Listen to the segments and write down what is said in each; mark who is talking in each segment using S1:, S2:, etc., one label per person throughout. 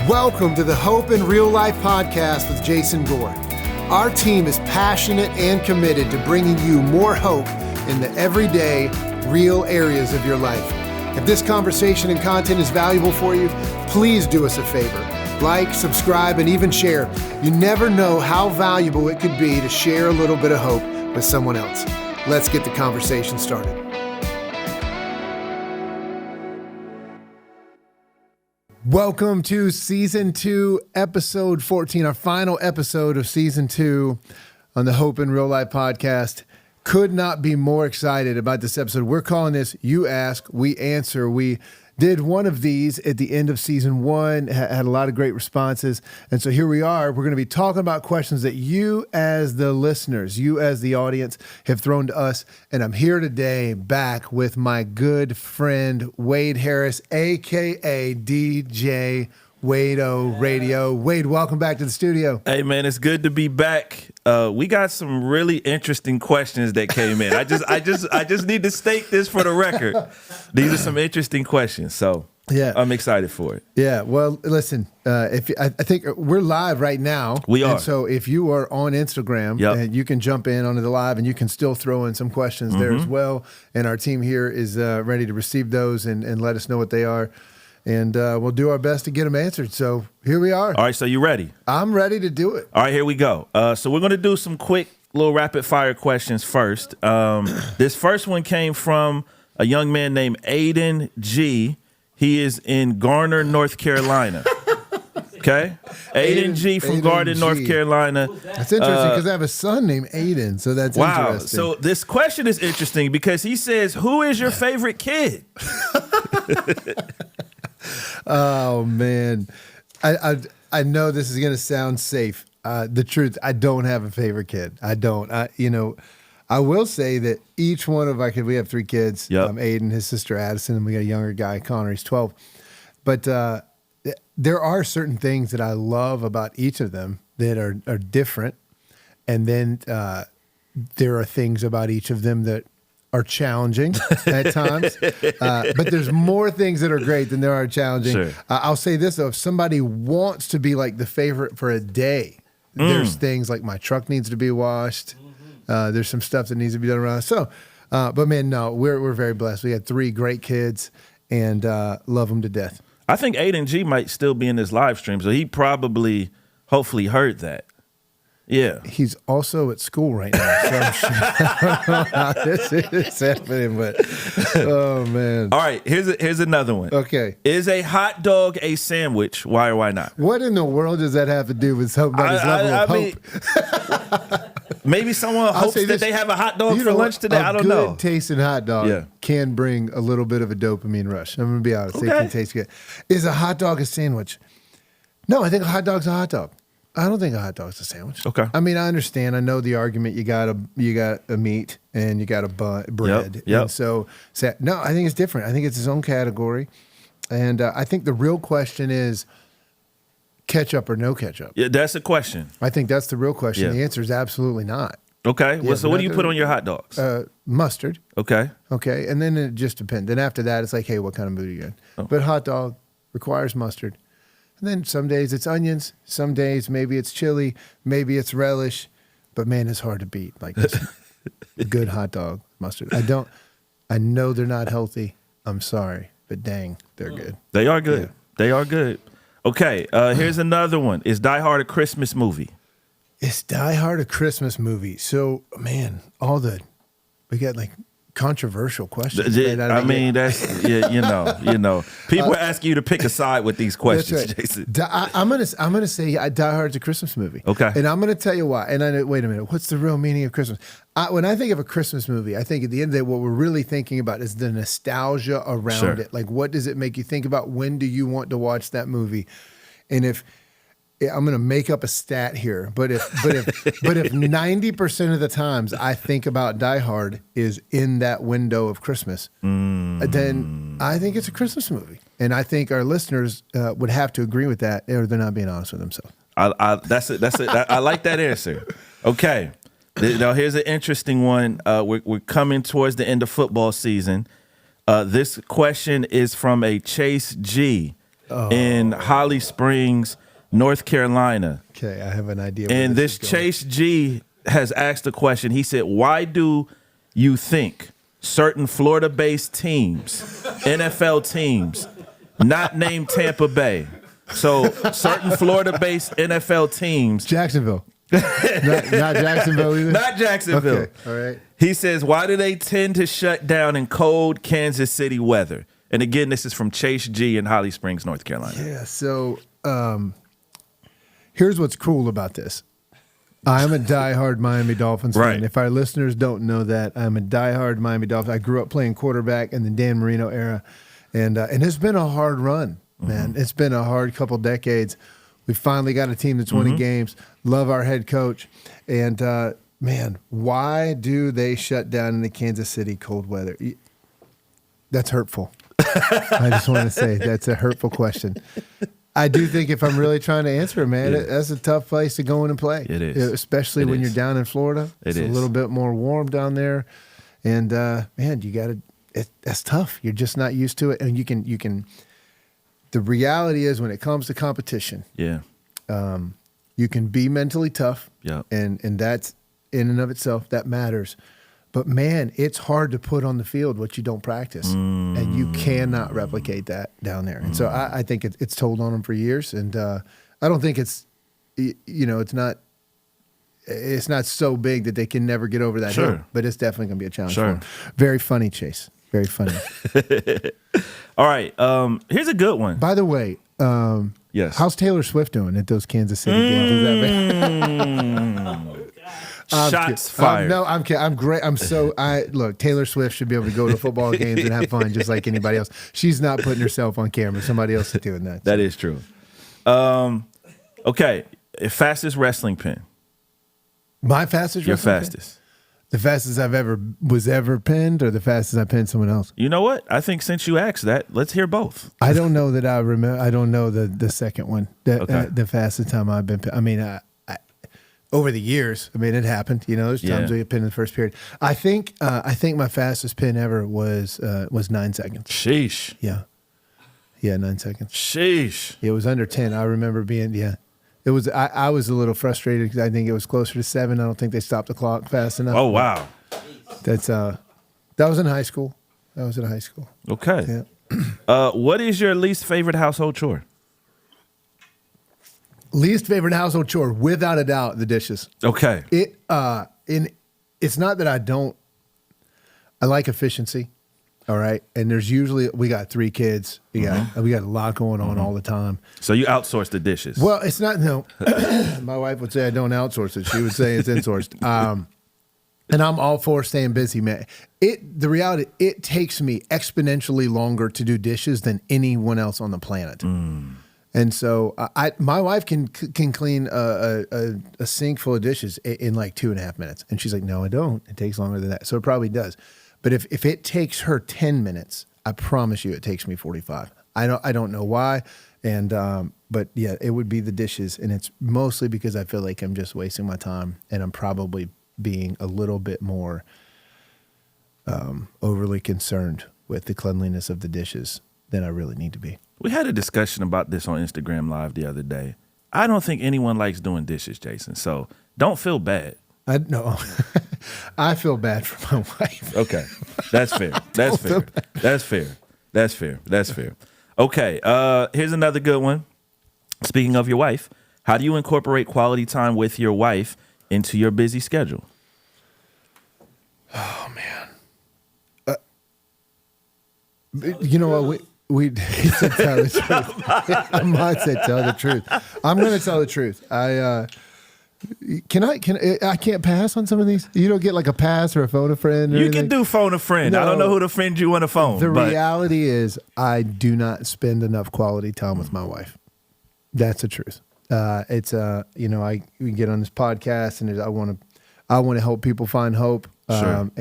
S1: Welcome to the Hope in Real Life podcast with Jason Gore. Our team is passionate and committed to bringing you more hope in the everyday, real areas of your life. If this conversation and content is valuable for you, please do us a favor. Like, subscribe, and even share. You never know how valuable it could be to share a little bit of hope with someone else. Let's get the conversation started. Welcome to Season 2, Episode 14, our final episode of Season 2 on the Hope in Real Life podcast. Could not be more excited about this episode. We're calling this You Ask, We Answer. We did one of these at the end of Season 1, had a lot of great responses. And so here we are. We're going to be talking about questions that you as the listeners, you as the audience have thrown to us. And I'm here today back with my good friend, Wade Harris, a.k.a. DJ Wade-O Radio. Wade, welcome back to the studio.
S2: Hey, man, it's good to be back. We got some really interesting questions that came in. I just need to state this for the record. These are some interesting questions, so yeah, I'm excited for it.
S1: Yeah, well, listen, I think we're live right now.
S2: We are.
S1: And so if you are on Instagram, and you can jump in onto the live, and you can still throw in some questions there as well. And our team here is ready to receive those and let us know what they are. And we'll do our best to get them answered. So here we are.
S2: All right, so you ready?
S1: I'm ready to do it.
S2: All right, here we go. So we're going to do some quick little rapid fire questions first. This first one came from a young man named Aiden G. He is in Garner, North Carolina. Okay? Aiden G from Garner, North Carolina.
S1: That's interesting because I have a son named Aiden, so that's interesting.
S2: So this question is interesting because he says, who is your favorite kid?
S1: Oh, man. I know this is going to sound safe. The truth, I don't have a favorite kid. I don't. I will say that each one of our kids, we have 3 kids, Aiden, his sister Addison, and we got a younger guy, Connor, he's 12. But there are certain things that I love about each of them that are different. And then there are things about each of them that are challenging at times, but there's more things that are great than there are challenging.
S2: Sure.
S1: I'll say this though, if somebody wants to be like the favorite for a day, there's things like my truck needs to be washed. There's some stuff that needs to be done around. So, but man, no, we're very blessed. We had 3 great kids and love them to death.
S2: I think Aiden G might still be in this live stream, so he probably, hopefully heard that. Yeah.
S1: He's also at school right now, so I'm sure I don't know how this is happening, but oh man.
S2: All right, here's another one.
S1: Okay.
S2: Is a hot dog a sandwich? Why or why not?
S1: What in the world does that have to do with somebody's level of hope?
S2: Maybe someone hopes that they have a hot dog for lunch today. I don't know.
S1: A good tasting hot dog can bring a little bit of a dopamine rush. I'm going to be honest. Okay. It can taste good. Is a hot dog a sandwich? No, I think a hot dog's a hot dog. I don't think a hot dog's a sandwich.
S2: Okay.
S1: I mean, I understand. I know the argument. You got a meat and you got a bread.
S2: Yep.
S1: And so no, I think it's different. I think it's its own category. And I think the real question is ketchup or no ketchup.
S2: Yeah, that's a question.
S1: I think that's the real question.
S2: Yeah.
S1: The answer is absolutely not.
S2: Okay. Well, so what do you put on your hot dogs?
S1: Mustard.
S2: Okay.
S1: Okay. And then it just depends. Then after that, it's like, hey, what kind of mood are you in? Oh. But hot dog requires mustard. And then some days it's onions. Some days maybe it's chili. Maybe it's relish. But man, it's hard to beat. Like good hot dog mustard. I know they're not healthy. I'm sorry. But dang, they're good.
S2: They are good. Yeah. They are good. Okay. Here's another one. Is Die Hard a Christmas movie?
S1: Is Die Hard a Christmas movie? So, man, we got like controversial questions.
S2: I mean, that's you know. People ask you to pick a side with these questions,
S1: right.
S2: Jason.
S1: I'm gonna say Die Hard's a Christmas movie.
S2: Okay,
S1: and I'm gonna tell you why. And wait a minute, what's the real meaning of Christmas? When I think of a Christmas movie, I think at the end of the day, what we're really thinking about is the nostalgia around it. Like, what does it make you think about? When do you want to watch that movie? And if I'm going to make up a stat here, but if 90% of the times I think about Die Hard is in that window of Christmas, then I think it's a Christmas movie, and I think our listeners would have to agree with that, or they're not being honest with themselves.
S2: That's it. I like that answer. Okay, now here's an interesting one. We're coming towards the end of football season. This question is from a Chase G. in Holly Springs, North Carolina.
S1: Okay, I have an idea. where
S2: And this
S1: is going.
S2: Chase G has asked a question. He said, why do you think certain Florida-based teams, NFL teams, not named Tampa Bay? So certain Florida-based NFL teams.
S1: Jacksonville. not Jacksonville either?
S2: Not Jacksonville.
S1: Okay, all right.
S2: He says, why do they tend to shut down in cold Kansas City weather? And again, this is from Chase G in Holly Springs, North Carolina.
S1: Yeah, so here's what's cool about this. I'm a diehard Miami Dolphins
S2: Right.
S1: fan. If our listeners don't know that, I'm a diehard Miami Dolphins. I grew up playing quarterback in the Dan Marino era, and it's been a hard run, man. It's been a hard couple decades. We finally got a team that's winning games. Love our head coach, and man, why do they shut down in the Kansas City cold weather? That's hurtful. I just want to say that's a hurtful question. I do think if I'm really trying to answer it, man, that's a tough place to go in and play.
S2: It is.
S1: Especially when you're down in Florida. It's a little bit more warm down there. And, man, you got to – that's tough. You're just not used to it. And you can – the reality is when it comes to competition, you can be mentally tough.
S2: Yeah.
S1: And that's in and of itself, that matters. But, man, it's hard to put on the field what you don't practice. And you cannot replicate that down there. And so I think it's told on them for years. And I don't think it's not so big that they can never get over that hill. But it's definitely going to be a challenge for them. Very funny, Chase. Very funny.
S2: All right. Here's a good one.
S1: By the way,
S2: yes.
S1: How's Taylor Swift doing at those Kansas City games? Is that
S2: Shots fired.
S1: No, I'm kidding. I'm great. Look, Taylor Swift should be able to go to football games and have fun just like anybody else. She's not putting herself on camera. Somebody else is doing that.
S2: That is true. Okay. Fastest wrestling pin.
S1: My fastest
S2: Your
S1: wrestling
S2: fastest.
S1: Pin? The fastest I've ever pinned, or the fastest I pinned someone else?
S2: You know what? I think since you asked that, let's hear both.
S1: I don't know that I remember. I don't know the second one. The fastest time I've been pinned. I mean, over the years, I mean, it happened. You know, there's times where you pin in the first period. I think my fastest pin ever was 9 seconds.
S2: Sheesh.
S1: Yeah, 9 seconds.
S2: Sheesh.
S1: It was under 10. I remember being It was. I was a little frustrated because I think it was closer to 7. I don't think they stopped the clock fast enough.
S2: Oh wow.
S1: That's that was in high school.
S2: Okay.
S1: Yeah.
S2: What is your least favorite household chore?
S1: Least favorite household chore, without a doubt, the dishes.
S2: Okay.
S1: It's not that I don't. I like efficiency. All right, and we got 3 kids. We got a lot going on all the time.
S2: So you outsource the dishes?
S1: Well, it's not. No, my wife would say I don't outsource it. She would say it's insourced. And I'm all for staying busy, man. The reality, it takes me exponentially longer to do dishes than anyone else on the planet. And so my wife can clean a sink full of dishes in like 2.5 minutes, and she's like, "No, I don't. It takes longer than that." So it probably does. But if it takes her 10 minutes, I promise you it takes me 45. I don't know why. And but yeah, it would be the dishes. And it's mostly because I feel like I'm just wasting my time, and I'm probably being a little bit more overly concerned with the cleanliness of the dishes than I really need to be.
S2: We had a discussion about this on Instagram Live the other day. I don't think anyone likes doing dishes, Jason. So don't feel bad.
S1: No, I feel bad for my wife.
S2: Okay, that's fair. That's fair. That's fair. That's fair. That's fair. Okay, here's another good one. Speaking of your wife, how do you incorporate quality time with your wife into your busy schedule?
S1: Oh man, you know what we said tell the truth. I might say tell the truth. I'm going to tell the truth. I can't pass on some of these. You don't get like a pass or a phone a friend. Or
S2: You
S1: anything?
S2: can do phone a friend.
S1: No.
S2: I don't know who the friend you want to phone.
S1: The
S2: but
S1: reality is, I do not spend enough quality time with my wife. That's the truth. We get on this podcast, and I want to help people find hope.
S2: Sure.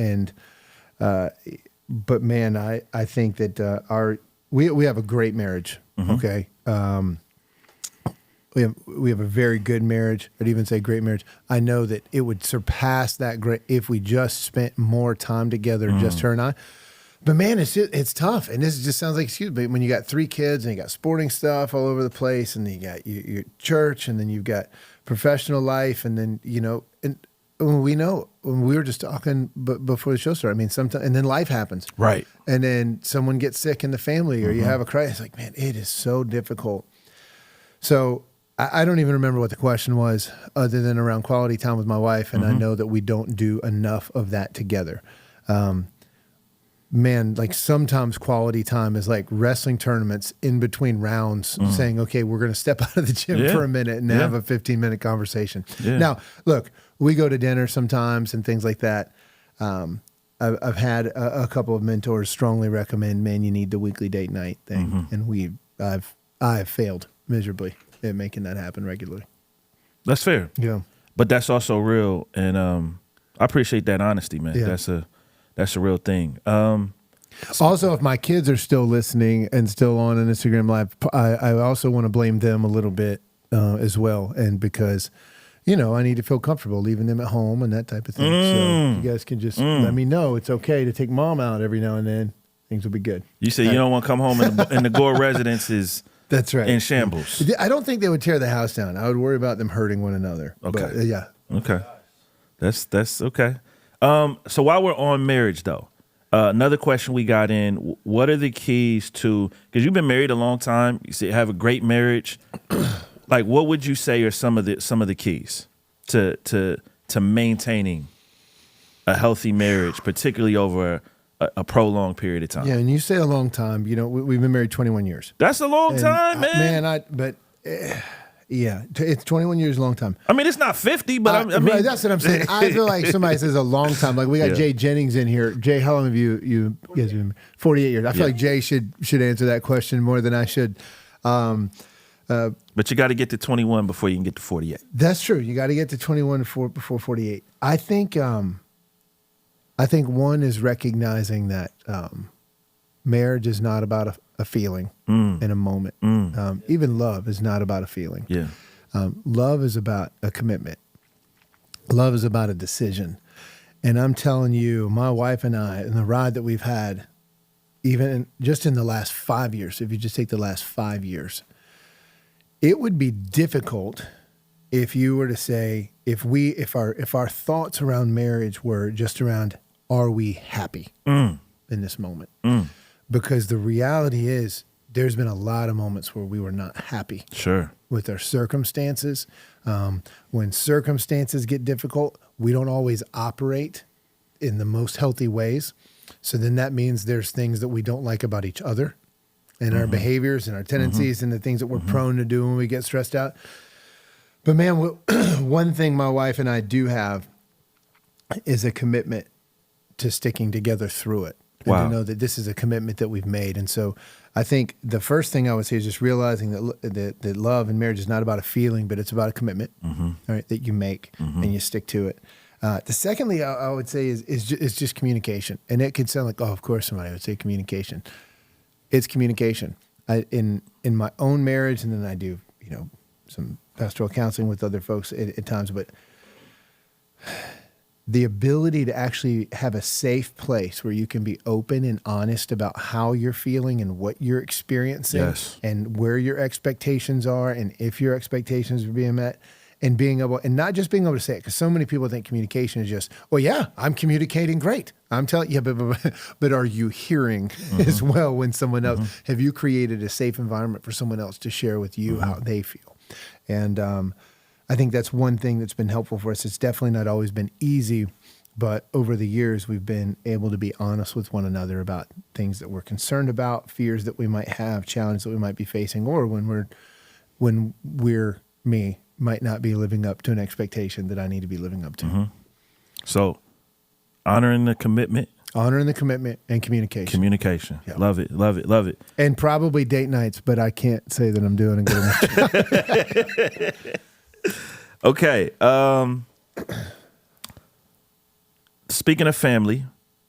S1: But man, I think that we have a great marriage.
S2: Mm-hmm.
S1: Okay. We have a very good marriage. I'd even say great marriage. I know that it would surpass that great if we just spent more time together, just her and I. But man, it's tough, and this just sounds like excuse. But when you got 3 kids and you got sporting stuff all over the place, and then you got your church, and then you've got professional life, and then and when we were just talking before the show started. I mean, sometimes, and then life happens,
S2: Right?
S1: And then someone gets sick in the family, or you have a crisis. Like, man, it is so difficult. So I don't even remember what the question was, other than around quality time with my wife, and I know that we don't do enough of that together. Man, like sometimes quality time is like wrestling tournaments in between rounds, saying, okay, we're going to step out of the gym for a minute and have a 15-minute conversation. Yeah. Now, look, we go to dinner sometimes and things like that. I've had a couple of mentors strongly recommend, man, you need the weekly date night thing. And I've failed miserably at making that happen regularly.
S2: That's fair.
S1: Yeah.
S2: But that's also real. And I appreciate that honesty, man. Yeah. That's a real thing.
S1: Also, if my kids are still listening and still on an Instagram Live, I also want to blame them a little bit as well. And because, I need to feel comfortable leaving them at home and that type of thing. So you guys can just let me know it's okay to take mom out every now and then. Things will be good.
S2: You say you don't want to come home and the Gore residence is
S1: that's right.
S2: in shambles.
S1: I don't think they would tear the house down. I would worry about them hurting one another.
S2: Okay.
S1: But, yeah.
S2: Okay. That's okay. So while we're on marriage, though, another question we got in: what are the keys to? Because you've been married a long time, you have a great marriage. Like, what would you say are some of the keys to maintaining a healthy marriage, particularly over a prolonged period of time?
S1: Yeah, and you say a long time. We've been married 21 years.
S2: That's a long time, man.
S1: Yeah, it's 21 years, a long time.
S2: I mean, it's not 50, but I mean,
S1: right, that's what I'm saying. I feel like somebody says a long time. Like we got Jay Jennings in here. Jay, how long have you guys been? 48 years. I feel like Jay should answer that question more than I should.
S2: But you got to get to 21 before you can get to 48.
S1: That's true. You got to get to 21 before 48. I think one is recognizing that marriage is not about a feeling in a moment. Even love is not about a feeling.
S2: Yeah.
S1: Love is about a commitment. Love is about a decision. And I'm telling you, my wife and I, and the ride that we've had, even just in the last 5 years, if you just take the last 5 years, it would be difficult if you were to say, if our thoughts around marriage were just around, are we happy in this moment? Because the reality is, there's been a lot of moments where we were not happy.
S2: Sure.
S1: With our circumstances. When circumstances get difficult, we don't always operate in the most healthy ways. So then that means there's things that we don't like about each other and our behaviors and our tendencies and the things that we're prone to do when we get stressed out. But man, one thing my wife and I do have is a commitment to sticking together through it. And to know that this is a commitment that we've made. And so I think the first thing I would say is just realizing that love and marriage is not about a feeling, but it's about a commitment, right, that you make and you stick to it. The secondly, I would say is just communication. And it could sound like, oh, of course somebody would say communication. It's communication. In my own marriage, and then I do, some pastoral counseling with other folks at times, but the ability to actually have a safe place where you can be open and honest about how you're feeling and what you're experiencing and where your expectations are and if your expectations are being met, and being able, and not just being able to say it, because so many people think communication is just, well, yeah, I'm communicating great. I'm telling you, but are you hearing as well when someone else, have you created a safe environment for someone else to share with you how they feel? And I think that's one thing that's been helpful for us. It's definitely not always been easy, but over the years, we've been able to be honest with one another about things that we're concerned about, fears that we might have, challenges that we might be facing, or when we're might not be living up to an expectation that I need to be living up to.
S2: So honoring the commitment
S1: and communication.
S2: Communication. Yep. Love it, love it, love it.
S1: And probably date nights, but I can't say that I'm doing a good enough job.
S2: Okay. Speaking of family,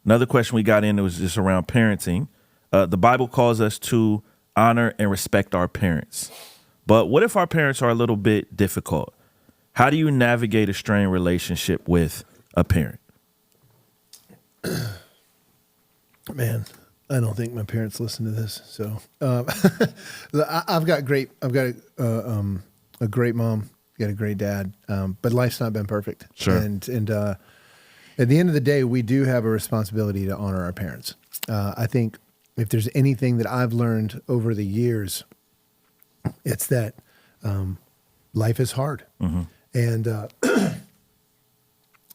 S2: another question we got in was just around parenting. The Bible calls us to honor and respect our parents. But what if our parents are a little bit difficult? How do you navigate a strained relationship with a parent?
S1: Man, I don't think my parents listen to this. So I've got a great mom, got a great dad, but life's not been perfect.
S2: Sure.
S1: And at the end of the day, we do have a responsibility to honor our parents. I think if there's anything that I've learned over the years, it's that life is hard. And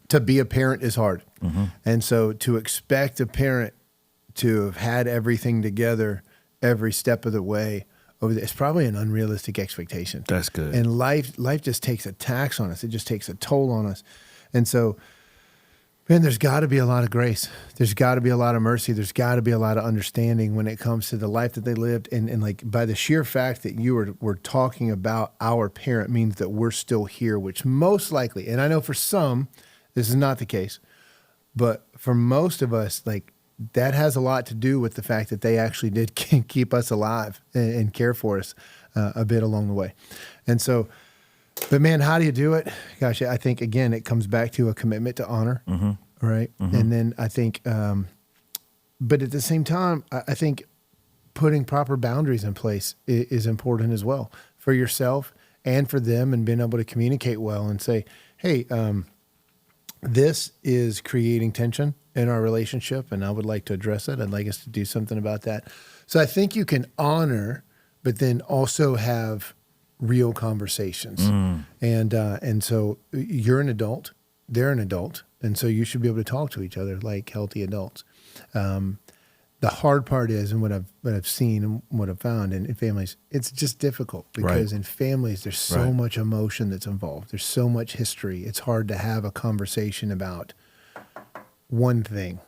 S1: to be a parent is hard. And so to expect a parent to have had everything together every step of the way, it's probably an unrealistic expectation.
S2: That's good.
S1: And life just takes a tax on us. It just takes a toll on us. And so, man, there's got to be a lot of grace. There's got to be a lot of mercy. There's got to be a lot of understanding when it comes to the life that they lived. And like by the sheer fact that we're talking about our parent means that we're still here, which most likely, and I know for some, this is not the case, but for most of us, like that has a lot to do with the fact that they actually did keep us alive and care for us a bit along the way. And so, but man, how do you do it? Gosh, I think again, it comes back to a commitment to honor, right? And then I think, but at the same time, I think putting proper boundaries in place is important as well for yourself and for them, and being able to communicate well and say, hey, this is creating tension in our relationship, and I would like to address it. I'd like us to do something about that. So I think you can honor, but then also have real conversations. And so you're an adult, they're an adult, and so you should be able to talk to each other like healthy adults. The hard part is, and what I've seen and what I've found in families, it's just difficult because in families there's so much emotion that's involved. There's so much history. It's hard to have a conversation about one thing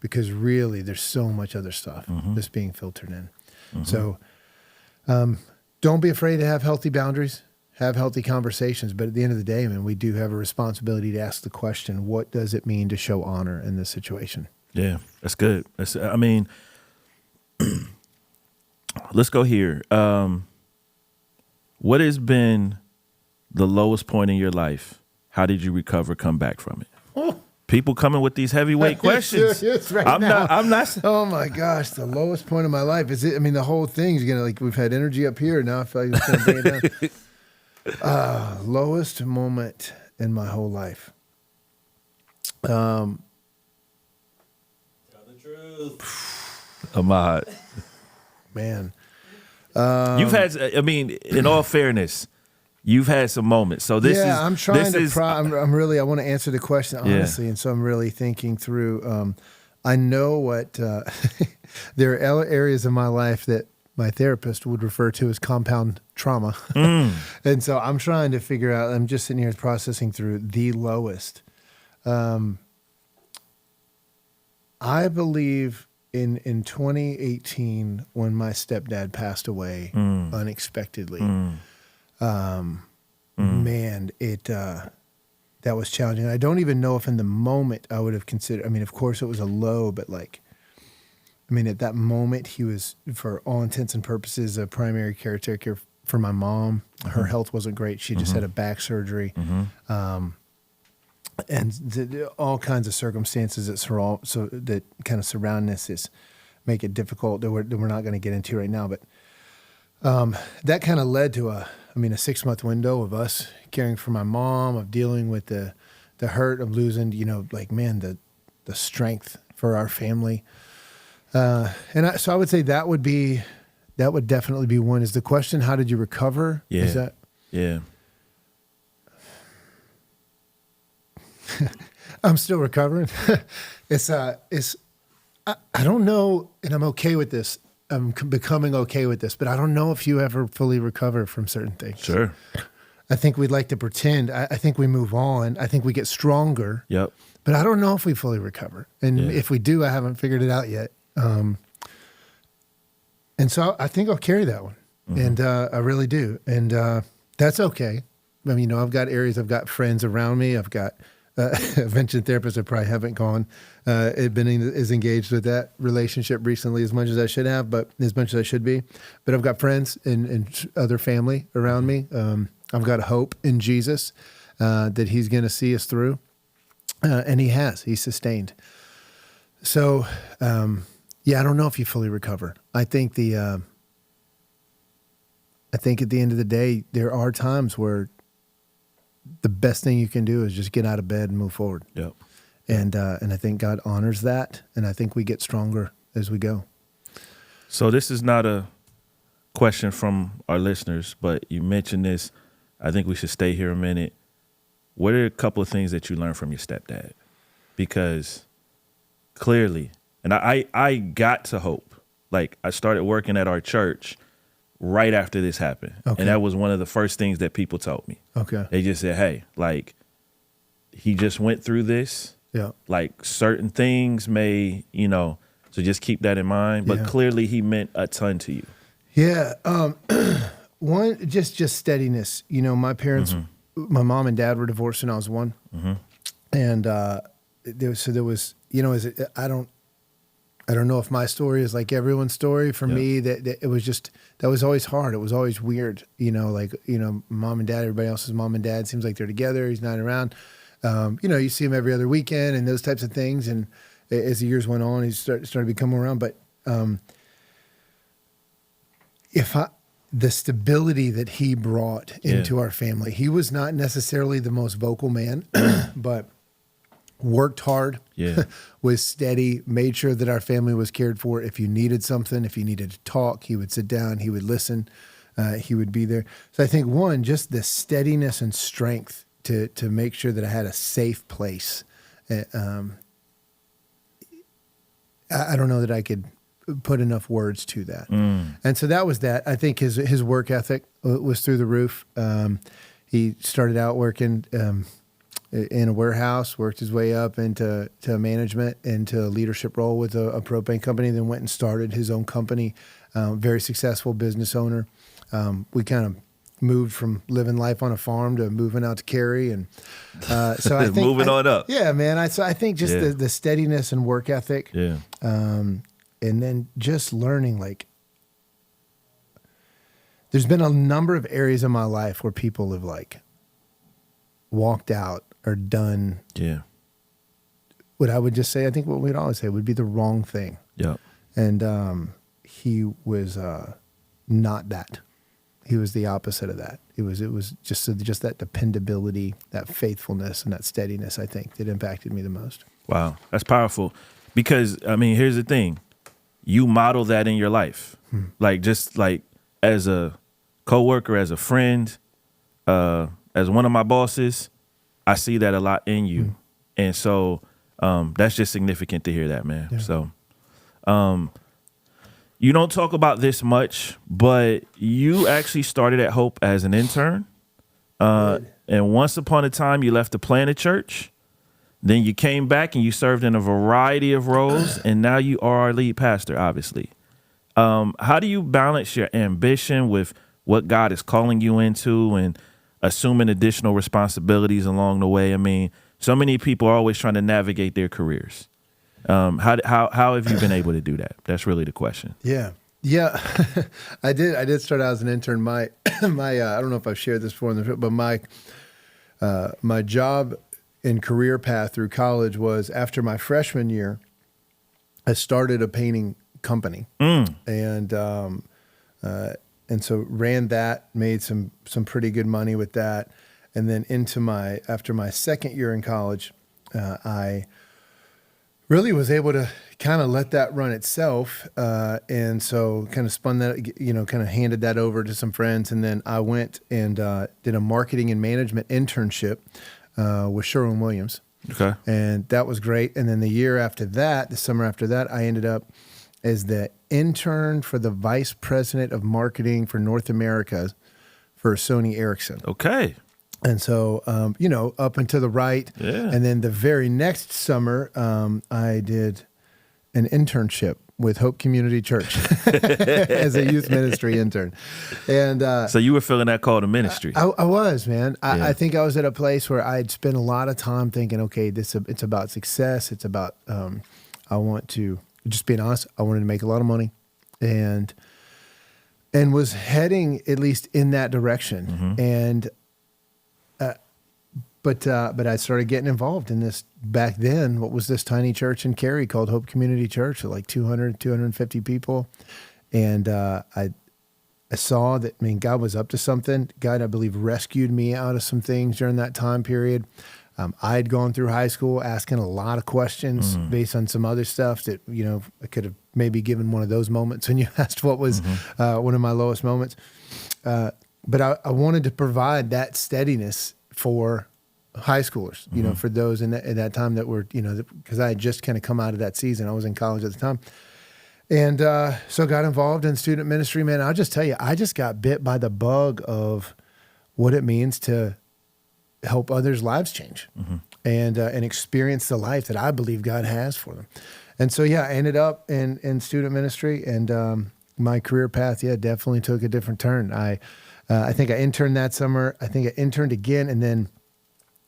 S1: because really there's so much other stuff that's being filtered in. So don't be afraid to have healthy boundaries, have healthy conversations. But at the end of the day, man, we do have a responsibility to ask the question, what does it mean to show honor in this situation?
S2: Yeah, that's good. I mean, let's go here. What has been the lowest point in your life? How did you recover, come back from it?
S1: Oh.
S2: People coming with these heavyweight questions. I'm not.
S1: Oh my gosh, the lowest point of my life is it. I mean, the whole thing's gonna we've had energy up here. Now I feel like it's gonna bring it down. Lowest moment in my whole life.
S2: Ahmad,
S1: man,
S2: you've had. I mean, in all fairness, you've had some moments. So this is.
S1: I'm trying to. I'm really. I want to answer the question honestly, and so I'm really thinking through. I know what there are areas of my life that my therapist would refer to as compound trauma, and so I'm trying to figure out. I'm just sitting here processing through the lowest. I believe in 2018 when my stepdad passed away unexpectedly. Man, that was challenging. I don't even know if in the moment I would have considered. I mean, of course it was a low, but at that moment he was, for all intents and purposes, a primary caretaker for my mom. Her health wasn't great. She just had a back surgery. And all kinds of circumstances that kind of surround this make it difficult that we're not going to get into right now. But that kind of led to a 6-month window of us caring for my mom, of dealing with the hurt of losing, the strength for our family. So I would say that would definitely be one. Is the question, how did you recover?
S2: Yeah.
S1: Is that?
S2: Yeah.
S1: I'm still recovering. I don't know, and I'm okay with this. I'm becoming okay with this, but I don't know if you ever fully recover from certain things.
S2: Sure.
S1: I think we'd like to pretend. I think we move on. I think we get stronger.
S2: Yep.
S1: But I don't know if we fully recover. And if we do, I haven't figured it out yet. And so I think I'll carry that one. And I really do. And that's okay. I mean, I've got friends around me. I've got a mentioned therapist. I probably haven't gone, been as engaged with that relationship recently as much as I should have, but as much as I should be. But I've got friends and other family around me. I've got hope in Jesus that he's going to see us through. And he has. He's sustained. So Yeah, I don't know if you fully recover. I think I think at the end of the day, there are times where the best thing you can do is just get out of bed and move forward.
S2: Yep.
S1: And I think God honors that, and I think we get stronger as we go.
S2: So this is not a question from our listeners, but you mentioned this. I think we should stay here a minute. What are a couple of things that you learned from your stepdad? Because clearly, and I got to Hope. Like, I started working at our church right after this happened.
S1: Okay.
S2: And that was one of the first things that people told me.
S1: Okay.
S2: They just said, hey, like, he just went through this.
S1: Yeah.
S2: Like, certain things may, so just keep that in mind. But
S1: Yeah.
S2: clearly he meant a ton to you.
S1: Yeah. One, just steadiness. My parents, my mom and dad were divorced when I was one. And there was, I don't know if my story is like everyone's story. For me, that it was just, that was always hard. It was always weird. Mom and dad, everybody else's mom and dad seems like they're together. He's not around. You see him every other weekend and those types of things. And as the years went on, he started to come around. But the stability that he brought into our family, he was not necessarily the most vocal man, but worked hard, was steady, made sure that our family was cared for. If you needed something, if you needed to talk, he would sit down, he would listen, he would be there. So I think one, just the steadiness and strength to make sure that I had a safe place. I don't know that I could put enough words to that. And so that was that. I think his work ethic was through the roof. He started out working in a warehouse, worked his way up into management, into a leadership role with a propane company, then went and started his own company, very successful business owner. We kind of moved from living life on a farm to moving out to Cary. And so I think
S2: moving on up.
S1: Yeah, man. I think just the steadiness and work ethic.
S2: Yeah.
S1: And then just learning, like, there's been a number of areas in my life where people have like walked out or done what I would just say, I think what we'd always say would be the wrong thing.
S2: Yeah.
S1: And he was not that. He was the opposite of that. It was just that dependability, that faithfulness, and that steadiness, I think, that impacted me the most.
S2: Wow. That's powerful. Because, here's the thing. You model that in your life. Like, just like as a coworker, as a friend, as one of my bosses, I see that a lot in you. And so that's just significant to hear that, man. Yeah. So you don't talk about this much, but you actually started at Hope as an intern. And once upon a time, you left to plant a church. Then you came back and you served in a variety of roles, and now you are our lead pastor, obviously. How do you balance your ambition with what God is calling you into and assuming additional responsibilities along the way? So many people are always trying to navigate their careers. How have you been able to do that? That's really the question.
S1: Yeah. I did start out as an intern. My I don't know if I've shared this before, but my job and career path through college was, after my freshman year, I started a painting company, and so ran that, made some pretty good money with that, and then after my second year in college, I really was able to kind of let that run itself, and so kind of spun that, kind of handed that over to some friends, and then I went and did a marketing and management internship with Sherwin-Williams.
S2: Okay.
S1: And that was great. And then the summer after that, I ended up as the intern for the vice president of marketing for North America for Sony Ericsson.
S2: Okay.
S1: And so, up and to the right.
S2: Yeah.
S1: And then the very next summer, I did an internship with Hope Community Church as a youth ministry intern. And
S2: so you were feeling that call to ministry.
S1: I was, man. I think I was at a place where I'd spent a lot of time thinking, okay, it's about success. It's about, I want to, just being honest, I wanted to make a lot of money, and was heading at least in that direction. And But I started getting involved in this back then. What was this tiny church in Cary called Hope Community Church, with like 250 people. And I saw that, God was up to something. God, I believe, rescued me out of some things during that time period. I had gone through high school asking a lot of questions based on some other stuff that, I could have maybe given one of those moments when you asked what was one of my lowest moments. But I wanted to provide that steadiness for high schoolers, for those in that time that were, because I had just kind of come out of that season. I was in college at the time. And so got involved in student ministry, man. I'll just tell you, I just got bit by the bug of what it means to help others' lives change and experience the life that I believe God has for them. And so, I ended up in student ministry, and my career path, definitely took a different turn. I think I interned that summer. I think I interned again. And then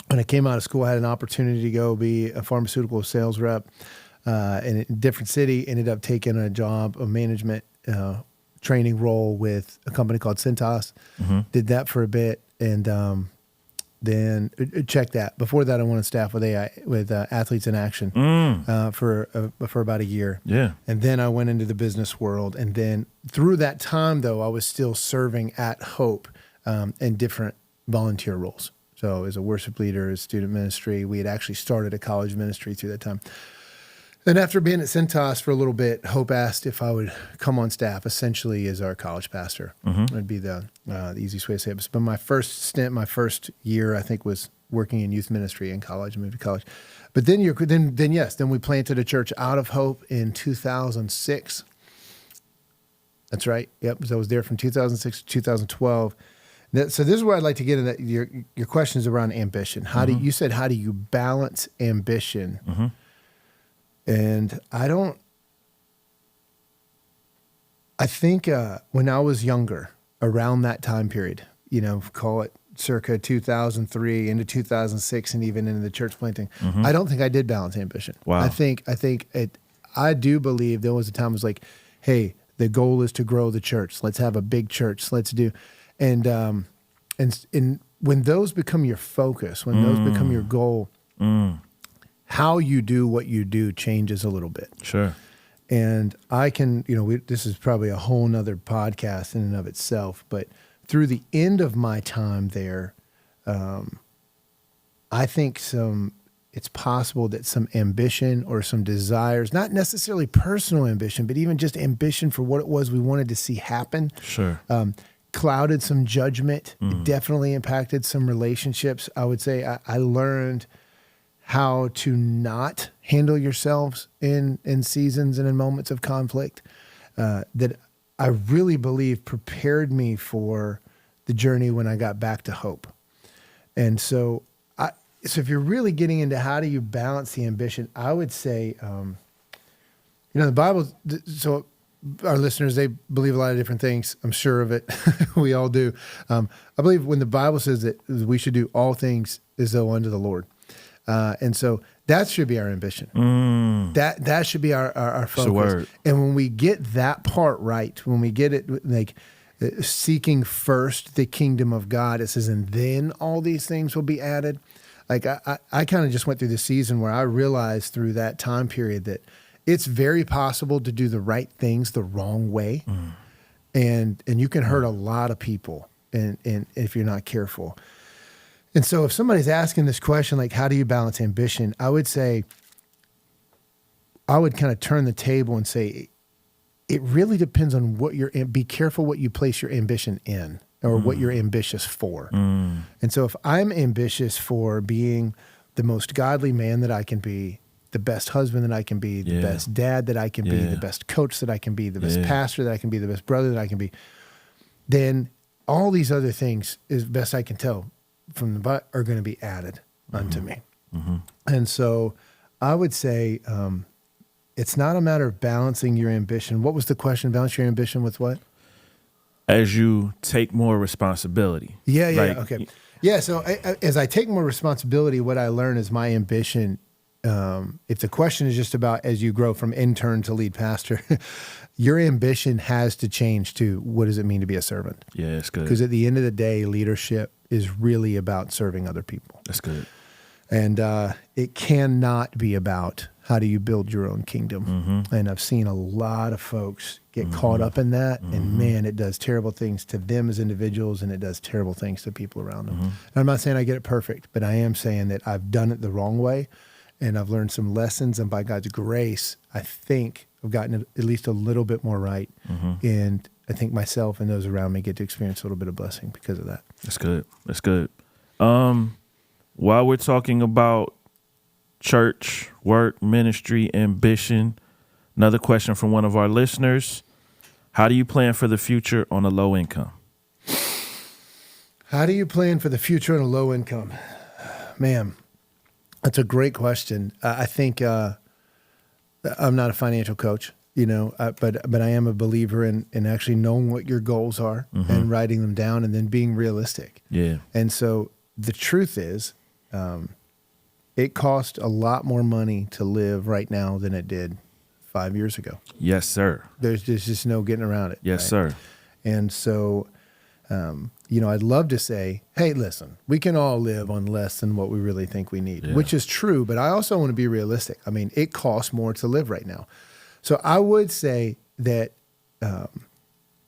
S1: when I came out of school, I had an opportunity to go be a pharmaceutical sales rep in a different city. Ended up taking a job, a management training role with a company called Cintas. Did that for a bit. And then check that. Before that, I went on staff with Athletes in Action for about a year.
S2: Yeah.
S1: And then I went into the business world. And then through that time, though, I was still serving at Hope in different volunteer roles. So as a worship leader, as student ministry, we had actually started a college ministry through that time. And after being at Cintas for a little bit, Hope asked if I would come on staff, essentially as our college pastor. It'd be the easiest way to say it. But my first stint, my first year, I think, was working in youth ministry in college. I moved to college. But then we planted a church out of Hope in 2006. That's right. Yep. So I was there from 2006 to 2012. So this is where I'd like to get into your questions around ambition. You said, how do you balance ambition? And I think when I was younger, around that time period, call it circa 2003 into 2006 and even into the church planting, I don't think I did balance ambition.
S2: Wow.
S1: I do believe there was a time it was like, hey, the goal is to grow the church. Let's have a big church. Let's do. And when those become your focus, when those become your goal, how you do what you do changes a little bit.
S2: Sure.
S1: And I can, this is probably a whole nother podcast in and of itself, but through the end of my time there, I think it's possible that some ambition or some desires, not necessarily personal ambition, but even just ambition for what it was we wanted to see happen.
S2: Sure.
S1: Clouded some judgment. It definitely impacted some relationships. I would say I learned how to not handle yourselves in seasons and in moments of conflict that I really believe prepared me for the journey when I got back to Hope. And so if you're really getting into how do you balance the ambition, I would say, the Bible, so our listeners, they believe a lot of different things. I'm sure of it. We all do. I believe when the Bible says that we should do all things as though unto the Lord. And so that should be our ambition. That should be our focus. And when we get that part right, when we get it like seeking first the kingdom of God, it says, and then all these things will be added. Like I kind of just went through the season where I realized through that time period that it's very possible to do the right things the wrong way. And you can hurt a lot of people and if you're not careful. And so if somebody's asking this question, like, how do you balance ambition? I would say, I would kind of turn the table and say, it really depends on be careful what you place your ambition in or what you're ambitious for. And so if I'm ambitious for being the most godly man that I can be, the best husband that I can be, the best dad that I can be, the best coach that I can be, the best pastor that I can be, the best brother that I can be, then all these other things, as best I can tell, from the butt are going to be added unto me. And so I would say it's not a matter of balancing your ambition. What was the question? Balance your ambition with what?
S2: As you take more responsibility.
S1: Okay. Yeah, so as I take more responsibility, what I learn is my ambition, if the question is just about as you grow from intern to lead pastor, your ambition has to change to what does it mean to be a servant?
S2: Yeah, it's good.
S1: Because at the end of the day, leadership is really about serving other people.
S2: That's good.
S1: And it cannot be about how do you build your own kingdom.
S2: Mm-hmm.
S1: And I've seen a lot of folks get caught up in that. And man, it does terrible things to them as individuals, and it does terrible things to people around them. And I'm not saying I get it perfect, but I am saying that I've done it the wrong way, and I've learned some lessons. And by God's grace, I think I've gotten it at least a little bit more right. And I think myself and those around me get to experience a little bit of blessing because of that.
S2: That's good. That's good. While we're talking about church, work, ministry, ambition, another question from one of our listeners. How do you plan for the future on a low income?
S1: How do you plan for the future on a low income? Man, that's a great question. I think I'm not a financial coach, but I am a believer in actually knowing what your goals are and writing them down and then being realistic.
S2: Yeah.
S1: And so the truth is, it costs a lot more money to live right now than it did 5 years ago.
S2: Yes, sir.
S1: There's just no getting around it.
S2: Yes,
S1: right?
S2: sir.
S1: And so, I'd love to say, hey, listen, we can all live on less than what we really think we need, which is true. But I also want to be realistic. I mean, it costs more to live right now. So I would say that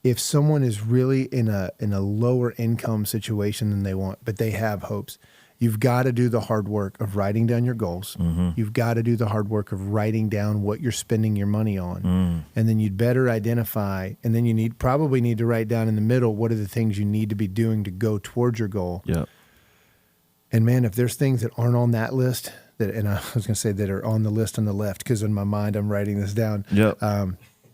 S1: if someone is really in a lower income situation than they want, but they have hopes, you've got to do the hard work of writing down your goals. You've got to do the hard work of writing down what you're spending your money on. And then you'd better identify, and then you probably need to write down in the middle, what are the things you need to be doing to go towards your goal.
S2: Yeah.
S1: And man, if there's things that aren't on that list, and I was going to say that are on the list on the left, because in my mind, I'm writing this down.
S2: Yep.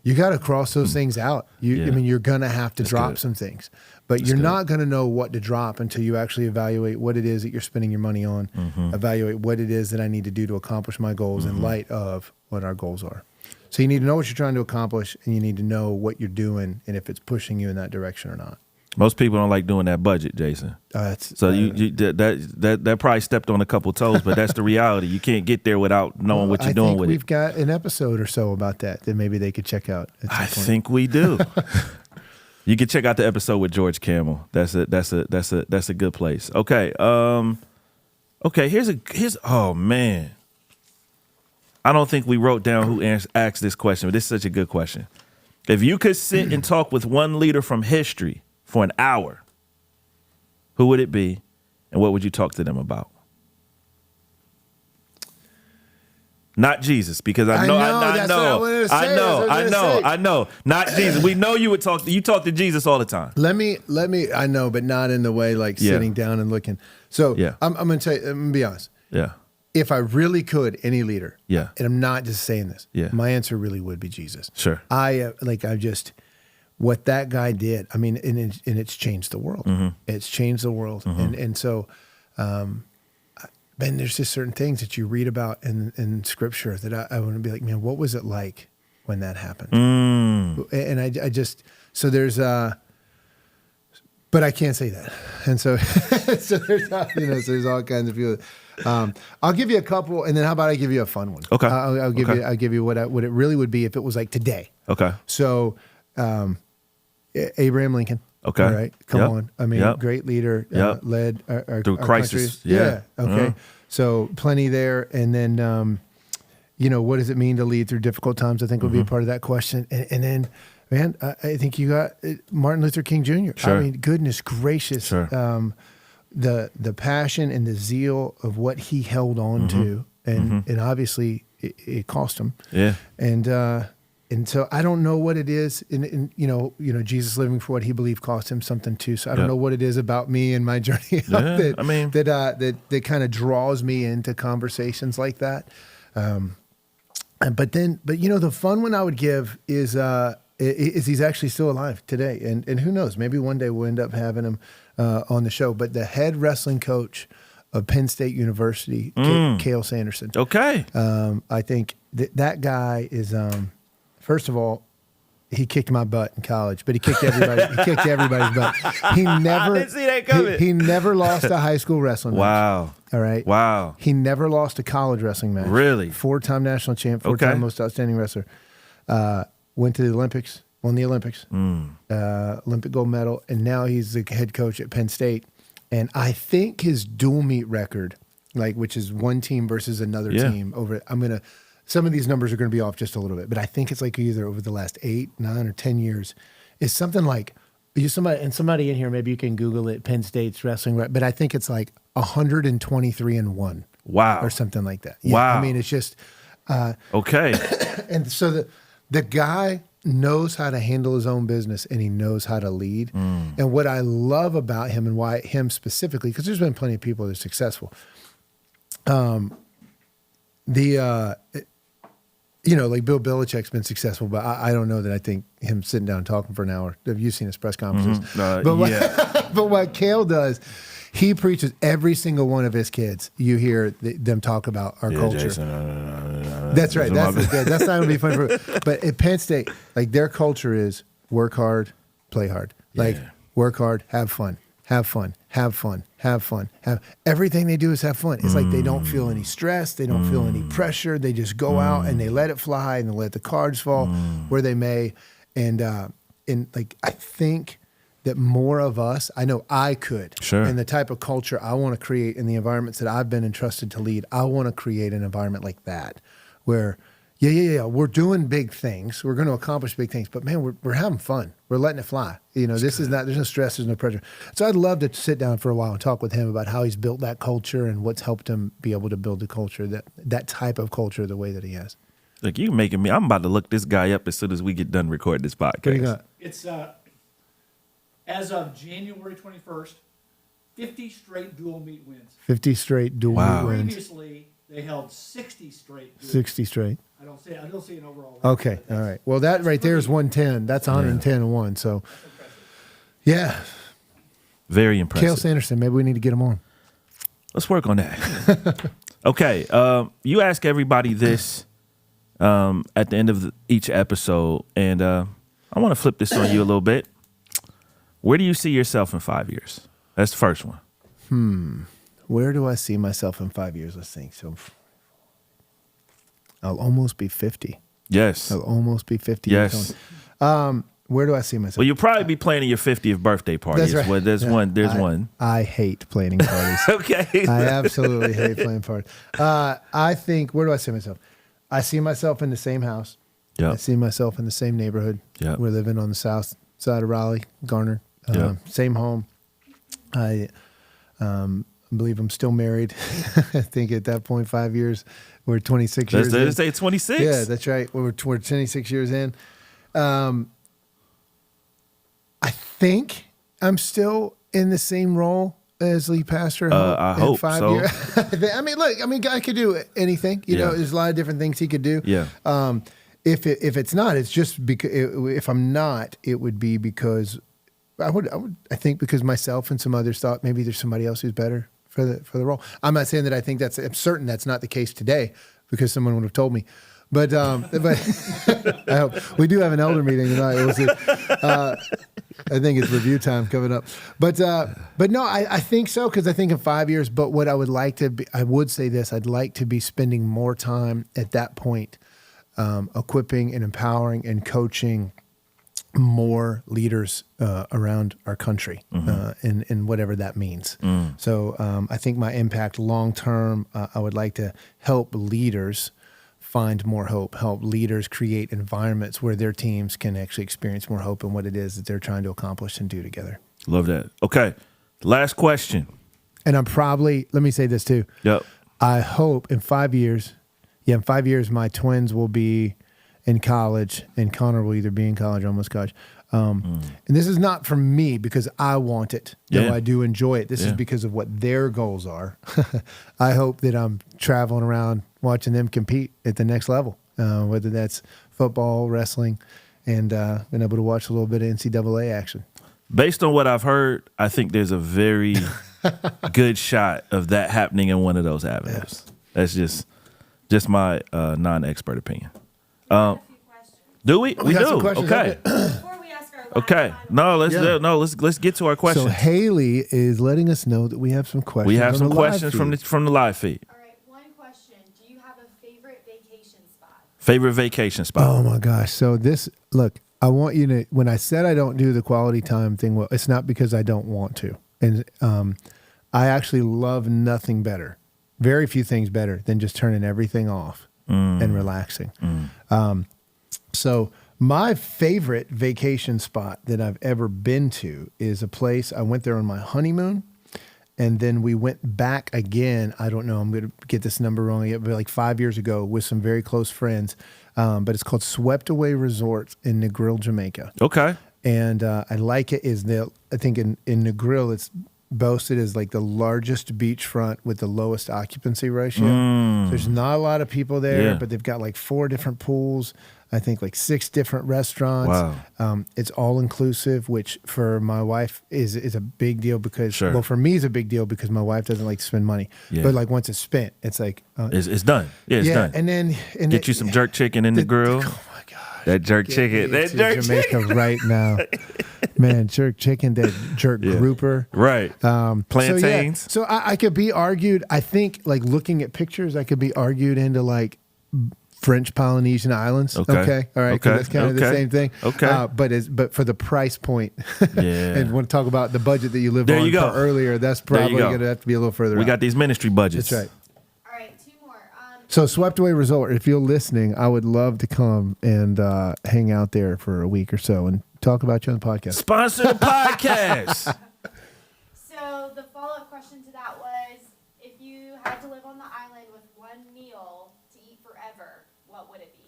S1: You got to cross those things out. I mean, you're going to have to drop
S2: good.
S1: some things, but you're not going to know what to drop until you actually evaluate what it is that you're spending your money on, evaluate what it is that I need to do to accomplish my goals in light of what our goals are. So you need to know what you're trying to accomplish, and you need to know what you're doing and if it's pushing you in that direction or not.
S2: Most people don't like doing that budget, Jason. That probably stepped on a couple toes, but that's the reality. You can't get there without knowing what you're doing with it.
S1: We've got an episode or so about that maybe they could check out.
S2: I think we do. You can check out the episode with George Camel. That's a good place. Okay. Here's oh man. I don't think we wrote down who asked this question, but this is such a good question. If you could sit and talk with one leader from history for an hour, who would it be, and what would you talk to them about? Not Jesus, because I know. Not Jesus. We know you would talk. You talk to Jesus all the time.
S1: Let me. I know, but not in the way like sitting down and looking. So I'm going to tell you. I'm going to be honest.
S2: Yeah.
S1: If I really could, any leader.
S2: Yeah.
S1: And I'm not just saying this.
S2: Yeah.
S1: My answer really would be Jesus.
S2: Sure.
S1: What that guy did. I mean, and it's changed the world. It's changed the world, and so. Man, there's just certain things that you read about in Scripture that I want to be like, man, what was it like when that happened? And I just, so there's, but I can't say that. And so, so there's all kinds of people. I'll give you a couple, and then how about I give you a fun one?
S2: Okay.
S1: I'll give you what it really would be if it was like today.
S2: Okay.
S1: So, Abraham Lincoln.
S2: Okay.
S1: All right. Come on. I mean, great leader, led our
S2: through crisis.
S1: Country. Yeah. Okay. So plenty there. And then, what does it mean to lead through difficult times? I think would be a part of that question. And then, man, I think you got Martin Luther King Jr.
S2: Sure.
S1: I mean, goodness gracious.
S2: Sure.
S1: The passion and the zeal of what he held on to. And obviously it cost him.
S2: Yeah.
S1: And so I don't know what it is, Jesus living for what he believed cost him something too. So I don't know what it is about me and my journey that kind of draws me into conversations like that. But the fun one I would give is he's actually still alive today, and who knows, maybe one day we'll end up having him on the show. But the head wrestling coach of Penn State University, Cale Sanderson.
S2: Okay,
S1: I think that guy is. First of all, he kicked my butt in college, but he kicked everybody. He kicked everybody's butt. He never.
S2: I didn't see that coming.
S1: He never lost a high school wrestling match.
S2: Wow.
S1: All right.
S2: Wow.
S1: He never lost a college wrestling match.
S2: Really?
S1: 4-time national champ, 4-time most outstanding wrestler. Went to the Olympics, won the Olympics, Olympic gold medal, and now he's the head coach at Penn State. And I think his dual meet record, like which is one team versus another team some of these numbers are going to be off just a little bit, but I think it's like either over the last 8, 9, or 10 years is something like somebody in here, maybe you can Google it, Penn State's wrestling, but I think it's like 123-1.
S2: Wow.
S1: Or something like that. Yeah,
S2: Wow.
S1: I mean, it's just
S2: okay.
S1: And so the guy knows how to handle his own business and he knows how to lead. And what I love about him and why him specifically, because there's been plenty of people that are successful. Like Bill Belichick's been successful, but I don't know that I think him sitting down talking for an hour. Have you seen his press conferences? But what Kale does, he preaches every single one of his kids. You hear them talk about our culture.
S2: Jason,
S1: That's right. That's not going to be fun for. But at Penn State, like their culture is work hard, play hard. Like work hard, have fun, have fun, have fun, have fun. Everything they do is have fun. It's like they don't feel any stress. They don't feel any pressure. They just go out and they let it fly and they let the cards fall where they may. And like I think that more of us, I know I could, and the type of culture I want to create in the environments that I've been entrusted to lead, I want to create an environment like that where, we're doing big things. We're going to accomplish big things, but man, we're having fun. We're letting it fly. There's no stress, there's no pressure. So I'd love to sit down for a while and talk with him about how he's built that culture and what's helped him be able to build the culture, that type of culture the way that he has.
S2: Look, you're making me, I'm about to look this guy up as soon as we get done recording this podcast.
S1: What do you got?
S3: It's, as of January 21st, 50 straight dual meet wins.
S1: 50 straight dual meet wins.
S3: Previously, they held 60 straight.
S1: 60 straight.
S3: I don't see an overall.
S1: Okay, all right. Well, that right there is 110. That's 110-1. So, yeah.
S2: Very impressive.
S1: Cale Sanderson, maybe we need to get him on.
S2: Let's work on that. Okay, you ask everybody this at the end of each episode, and I want to flip this on you a little bit. Where do you see yourself in 5 years? That's the first one.
S1: Where do I see myself in 5 years? Let's think. So I'll almost be 50.
S2: Yes.
S1: I'll almost be 50.
S2: Yes.
S1: Where do I see myself?
S2: Well, you'll probably be planning your 50th birthday party.
S1: That's right.
S2: Well, there's one.
S1: I hate planning parties.
S2: Okay.
S1: I absolutely hate planning parties. I think, where do I see myself? I see myself in the same house.
S2: Yep.
S1: I see myself in the same neighborhood.
S2: Yep.
S1: We're living on the south side of Raleigh, Garner.
S2: Yep.
S1: Same home. I believe I'm still married. I think at that point, 5 years, we're 26 years in.
S2: Let's say 26.
S1: Yeah, that's right. We're 26 years in. I think I'm still in the same role as lead pastor.
S2: I hope 5 so.
S1: Years. I mean, guy could do anything. You know, there's a lot of different things he could do.
S2: Yeah.
S1: If it's not, it's just because if I'm not, it would be because I think because myself and some others thought maybe there's somebody else who's better for the role. I'm not saying that I think I'm certain that's not the case today because someone would have told me. But I hope we do have an elder meeting tonight. We'll see. I think it's review time coming up. But no, I think so because I think in 5 years. But what I would like to be, I would say this: I'd like to be spending more time at that point, equipping and empowering and coaching more leaders around our country, in whatever that means. So I think my impact long term, I would like to help leaders find more hope, help leaders create environments where their teams can actually experience more hope in what it is that they're trying to accomplish and do together.
S2: Love that. Okay, last question.
S1: And I'm probably, let me say this too.
S2: Yep.
S1: I hope in 5 years, my twins will be in college and Connor will either be in college or almost college. And this is not for me because I want it, though I do enjoy it. This is because of what their goals are. I hope that I'm traveling around watching them compete at the next level, whether that's football, wrestling, and been able to watch a little bit of NCAA action.
S2: Based on what I've heard, I think there's a very good shot of that happening in one of those avenues. That's just my non-expert opinion. Do we? We do. Okay.
S4: Before we ask our last
S2: Okay. No, let's get to our questions.
S1: So Haley is letting us know that we have some questions.
S2: We have some
S1: on the
S2: questions
S1: live feed.
S2: from the live feed.
S4: All right, one question. Do you have a favorite vacation spot?
S2: Favorite vacation spot?
S1: Oh my gosh. So look, I want you to, when I said I don't do the quality time thing, well, it's not because I don't want to. And I actually love nothing better, very few things better than just turning everything off and relaxing. So my favorite vacation spot that I've ever been to is a place, I went there on my honeymoon, and then we went back again. I don't know, I'm going to get this number wrong, but like 5 years ago with some very close friends. But it's called Swept Away Resort in Negril, Jamaica.
S2: Okay.
S1: And I like it is I think in Negril, it's boasted as like the largest beachfront with the lowest occupancy ratio. So there's not a lot of people there, but they've got like 4 different pools. I think like 6 different restaurants.
S2: Wow.
S1: It's all inclusive, which for my wife is a big deal because,
S2: Sure.
S1: well, for me it's a big deal because my wife doesn't like to spend money.
S2: Yeah.
S1: But like once it's spent, it's like
S2: It's done. Yeah, it's done.
S1: And then
S2: Get you some jerk chicken in the grill.
S1: Oh my gosh.
S2: That jerk chicken. That jerk
S1: Jamaica
S2: chicken.
S1: right now. Man, jerk chicken, that jerk grouper.
S2: Right. Plantains.
S1: So I could be argued, I think like looking at pictures, I could be argued into like French Polynesian islands.
S2: Okay.
S1: All right. 'Cause
S2: Okay.
S1: that's kind of the
S2: Okay.
S1: same thing.
S2: Okay.
S1: But for the price point,
S2: Yeah.
S1: and want to talk about the budget that you lived
S2: There
S1: on
S2: you go.
S1: for earlier, that's
S2: There you
S1: probably
S2: go.
S1: going to have to be a little further
S2: We
S1: out.
S2: got these ministry budgets.
S1: That's right.
S4: All right, 2 more.
S1: So Swept Away Resort, if you're listening, I would love to come and hang out there for a week or so and talk about you on the podcast.
S2: Sponsor the podcast.
S4: So the follow-up question to that was, if you had to live on the island with one meal to eat forever, what would it be?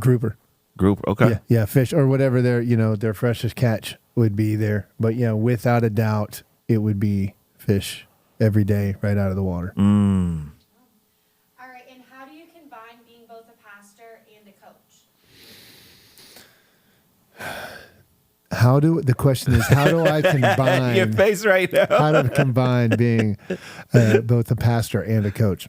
S1: Grouper.
S2: Group. Okay.
S1: Yeah, fish or whatever their freshest catch would be there. But yeah, without a doubt, it would be fish every day right out of the water.
S4: All right, and how do you combine being both a pastor and a coach?
S1: The question is, how do I combine
S2: Your face right now.
S1: how to combine being both a pastor and a coach?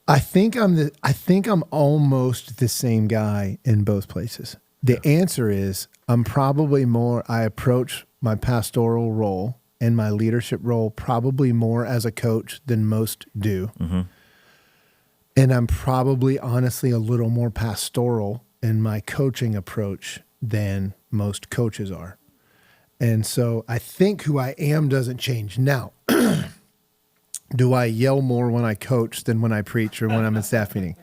S1: I think I'm almost the same guy in both places. The answer is I approach my pastoral role and my leadership role probably more as a coach than most do. And I'm probably honestly a little more pastoral in my coaching approach than most coaches are. And so I think who I am doesn't change. Now, do I yell more when I coach than when I preach or when I'm in staff meeting?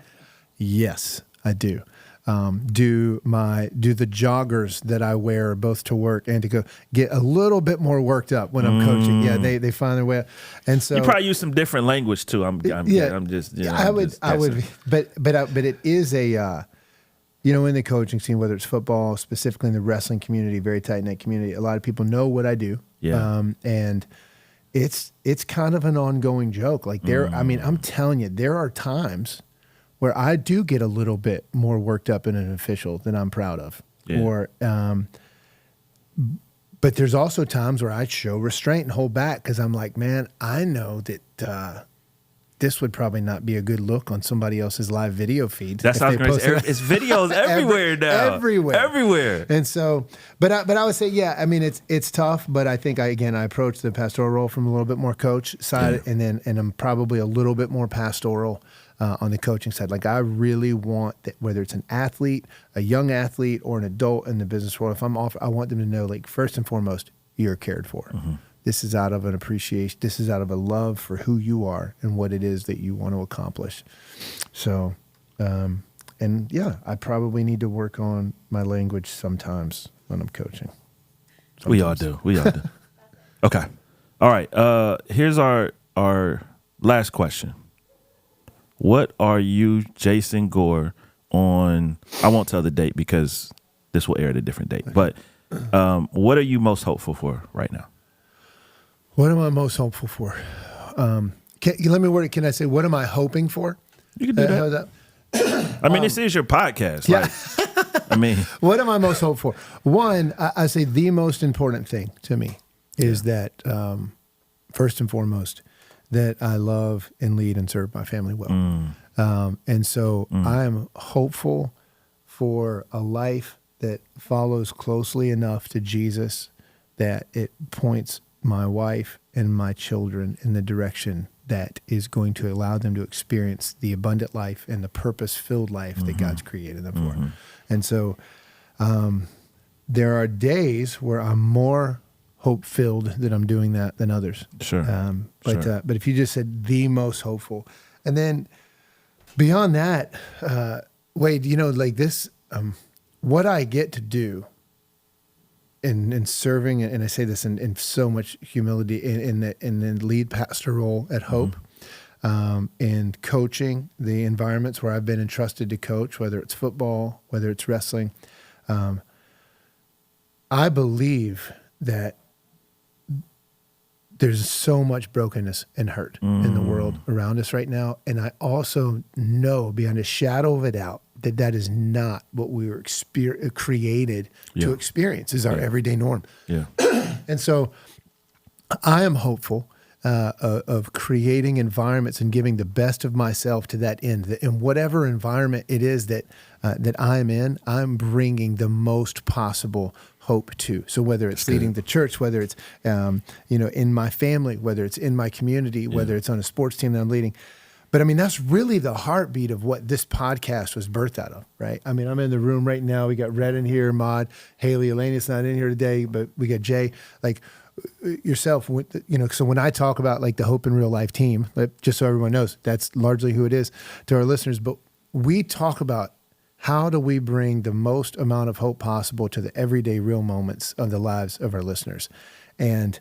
S1: Yes, I do. Do the joggers that I wear both to work and to go get a little bit more worked up when I'm coaching? Yeah, they find their way. And so
S2: You probably use some different language too. I'm just. You know,
S1: I would,
S2: guessing.
S1: but it is a, in the coaching scene, whether it's football, specifically in the wrestling community, very tight knit community. A lot of people know what I do.
S2: Yeah.
S1: And it's kind of an ongoing joke. Like I'm telling you, there are times where I do get a little bit more worked up in an official than I'm proud of.
S2: Yeah.
S1: But there's also times where I show restraint and hold back because I'm like, man, I know that this would probably not be a good look on somebody else's live video feed.
S2: That's how I was going to say. It's videos everywhere now. Everywhere.
S1: And so, but I would say, yeah, I mean, it's tough, but I think I approach the pastoral role from a little bit more coach side, and I'm probably a little bit more pastoral on the coaching side. Like I really want that, whether it's an athlete, a young athlete, or an adult in the business world, if I'm off, I want them to know, like, first and foremost, you're cared for. This is out of an appreciation. This is out of a love for who you are and what it is that you want to accomplish. So, and yeah, I probably need to work on my language sometimes when I'm coaching.
S2: We all do. Okay. All right. Here's our last question. What are you, Jason Gore, on? I won't tell the date because this will air at a different date. But what are you most hopeful for right now?
S1: What am I most hopeful for? Let me word it. Can I say, what am I hoping for?
S2: You can do that.
S1: How's that?
S2: I mean, this is your podcast.
S1: Yeah.
S2: I mean,
S1: what am I most hopeful for? One, I say the most important thing to me is that, first and foremost, that I love and lead and serve my family well. And so I am hopeful for a life that follows closely enough to Jesus that it points my wife and my children in the direction that is going to allow them to experience the abundant life and the purpose-filled life that God's created them for. And so there are days where I'm more hope filled that I'm doing that than others.
S2: Sure.
S1: But if you just said the most hopeful, and then beyond that, Wade, like this, what I get to do in serving, and I say this in so much humility, in the lead pastor role at Hope, and coaching the environments where I've been entrusted to coach, whether it's football, whether it's wrestling. I believe that there's so much brokenness and hurt in the world around us right now. And I also know beyond a shadow of a doubt that that is not what we were created to experience, is our everyday norm.
S2: Yeah.
S1: And so I am hopeful of creating environments and giving the best of myself to that end. That in whatever environment it is that I'm in, I'm bringing the most possible hope to. So whether it's leading the church, whether it's in my family, whether it's in my community, whether it's on a sports team that I'm leading. But I mean, that's really the heartbeat of what this podcast was birthed out of, right? I mean, I'm in the room right now. We got Red in here, Maud, Haley, Elenia's not in here today, but we got Jay, like yourself, so when I talk about like the Hope in Real Life team, just so everyone knows, that's largely who it is to our listeners. But we talk about how do we bring the most amount of hope possible to the everyday real moments of the lives of our listeners. And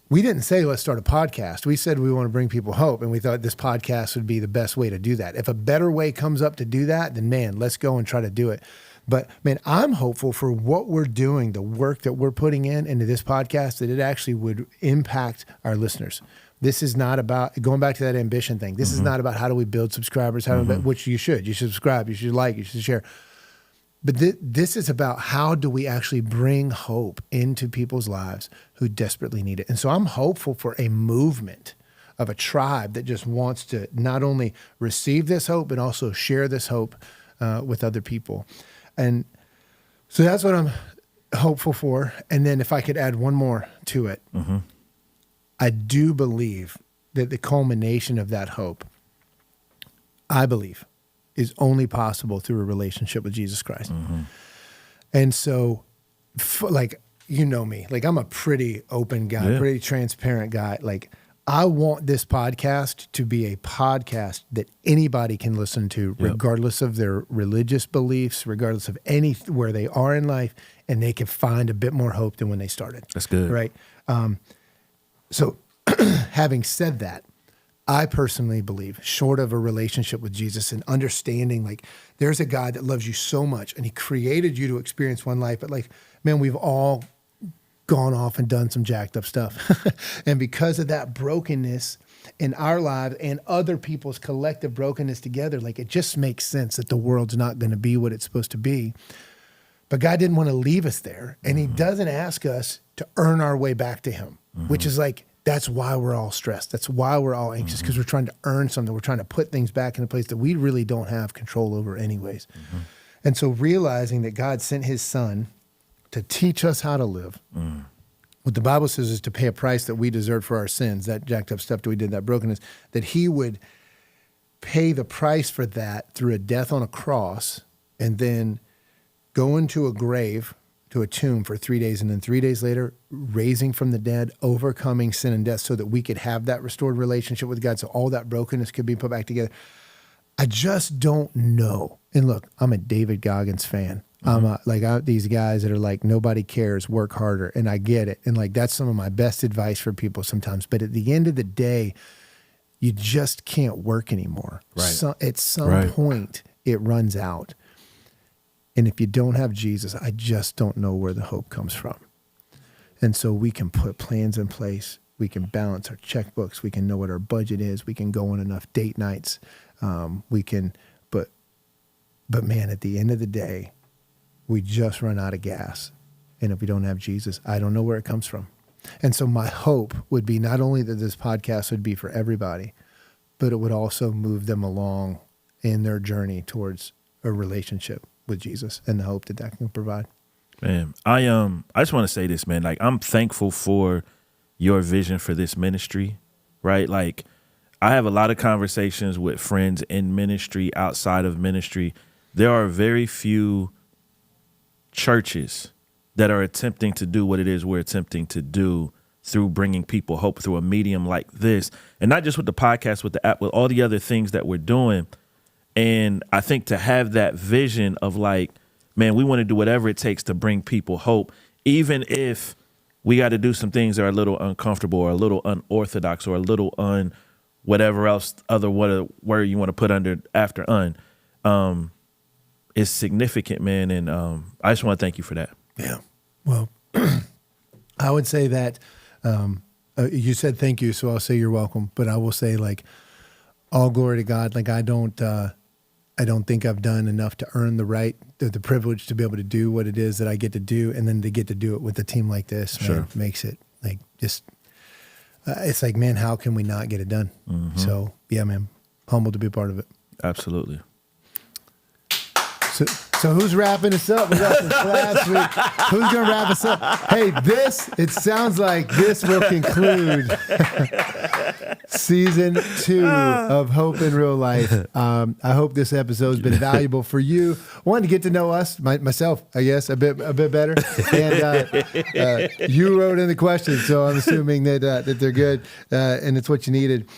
S1: we didn't say, let's start a podcast. We said we want to bring people hope. And we thought this podcast would be the best way to do that. If a better way comes up to do that, then man, let's go and try to do it. But man, I'm hopeful for what we're doing, the work that we're putting into this podcast, that it actually would impact our listeners. This is not about, going back to that ambition thing, this is not about how do we build subscribers, which you should subscribe, you should like, you should share. But this is about how do we actually bring hope into people's lives who desperately need it. And so I'm hopeful for a movement of a tribe that just wants to not only receive this hope, but also share this hope with other people. And so that's what I'm hopeful for. And then if I could add one more to it, I do believe that the culmination of that hope, I believe, is only possible through a relationship with Jesus Christ. And so, like, you know me, like I'm a pretty open guy, pretty transparent guy. Like I want this podcast to be a podcast that anybody can listen to, regardless of their religious beliefs, regardless of where they are in life, and they can find a bit more hope than when they started.
S2: That's good.
S1: Right? So having said that, I personally believe, short of a relationship with Jesus and understanding, like, there's a God that loves you so much and he created you to experience one life, but like, man, we've all gone off and done some jacked up stuff. And because of that brokenness in our lives and other people's collective brokenness together, like, it just makes sense that the world's not going to be what it's supposed to be. But God didn't want to leave us there. And he doesn't ask us to earn our way back to him, which is like, that's why we're all stressed. That's why we're all anxious, because we're trying to earn something. We're trying to put things back in a place that we really don't have control over anyways. And so realizing that God sent his son to teach us how to live. What the Bible says is to pay a price that we deserve for our sins, that jacked up stuff that we did, that brokenness, that he would pay the price for that through a death on a cross, and then go into a grave, to a tomb for 3 days, and then 3 days later, raising from the dead, overcoming sin and death so that we could have that restored relationship with God, so all that brokenness could be put back together. I just don't know. And look, I'm a David Goggins fan. I'm these guys that are like, nobody cares, work harder. And I get it. And like, that's some of my best advice for people sometimes. But at the end of the day, you just can't work anymore.
S2: Right.
S1: So, at some point, it runs out. And if you don't have Jesus, I just don't know where the hope comes from. And so we can put plans in place. We can balance our checkbooks. We can know what our budget is. We can go on enough date nights. But man, at the end of the day, we just run out of gas. And if we don't have Jesus, I don't know where it comes from. And so my hope would be not only that this podcast would be for everybody, but it would also move them along in their journey towards a relationship with Jesus and the hope that that can provide.
S2: Man, I just want to say this, man. Like, I'm thankful for your vision for this ministry, right? Like, I have a lot of conversations with friends in ministry, outside of ministry. There are very few churches that are attempting to do what it is we're attempting to do through bringing people hope through a medium like this. And not just with the podcast, with the app, with all the other things that we're doing. And I think to have that vision of like, man, we want to do whatever it takes to bring people hope, even if we got to do some things that are a little uncomfortable or a little unorthodox or a little whatever else other word you want to put under after is significant, man. And I just want to thank you for that.
S1: Yeah. Well, I would say that you said thank you, so I'll say you're welcome. But I will say, like, all glory to God. Like, I don't think I've done enough to earn the right, the privilege to be able to do what it is that I get to do, and then to get to do it with a team like this, man,
S2: Sure.
S1: makes it like just. It's like, man, how can we not get it done?
S2: Mm-hmm.
S1: So yeah, man, humbled to be a part of it.
S2: Absolutely.
S1: So who's wrapping us up? We got this last week. Who's going to wrap us up? Hey, it sounds like this will conclude season 2 of Hope in Real Life. I hope this episode has been valuable for you. One, to get to know us, myself, I guess, a bit better. And you wrote in the questions, so I'm assuming that they're good and it's what you needed.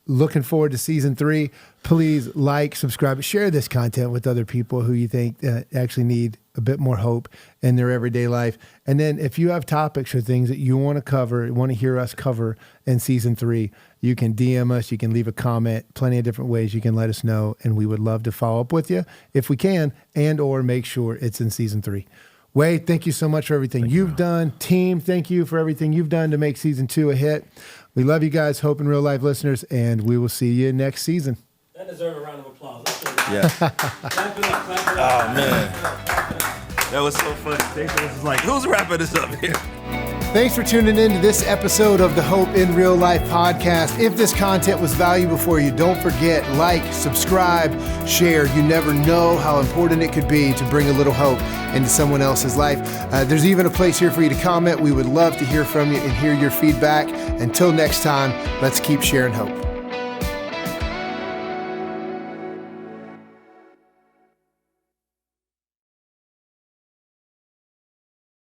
S1: Looking forward to season 3. Please like, subscribe, share this content with other people who you think actually need a bit more hope in their everyday life. And then if you have topics or things that you want to cover, want to hear us cover in season 3, you can DM us, you can leave a comment, plenty of different ways you can let us know. And we would love to follow up with you if we can, and or make sure it's in season 3. Wade, thank you so much for everything you've done. Team, thank you for everything you've done to make season 2 a hit. We love you guys, Hope in Real Life listeners, and we will see you next season.
S3: That deserves a round of applause.
S2: Yeah.
S3: Clap it up, clap it up.
S2: Oh, man. That was so funny. Jason was like, who's wrapping this up here?
S1: Thanks for tuning in to this episode of the Hope in Real Life podcast. If this content was valuable for you, don't forget, like, subscribe, share. You never know how important it could be to bring a little hope into someone else's life. There's even a place here for you to comment. We would love to hear from you and hear your feedback. Until next time, let's keep sharing hope.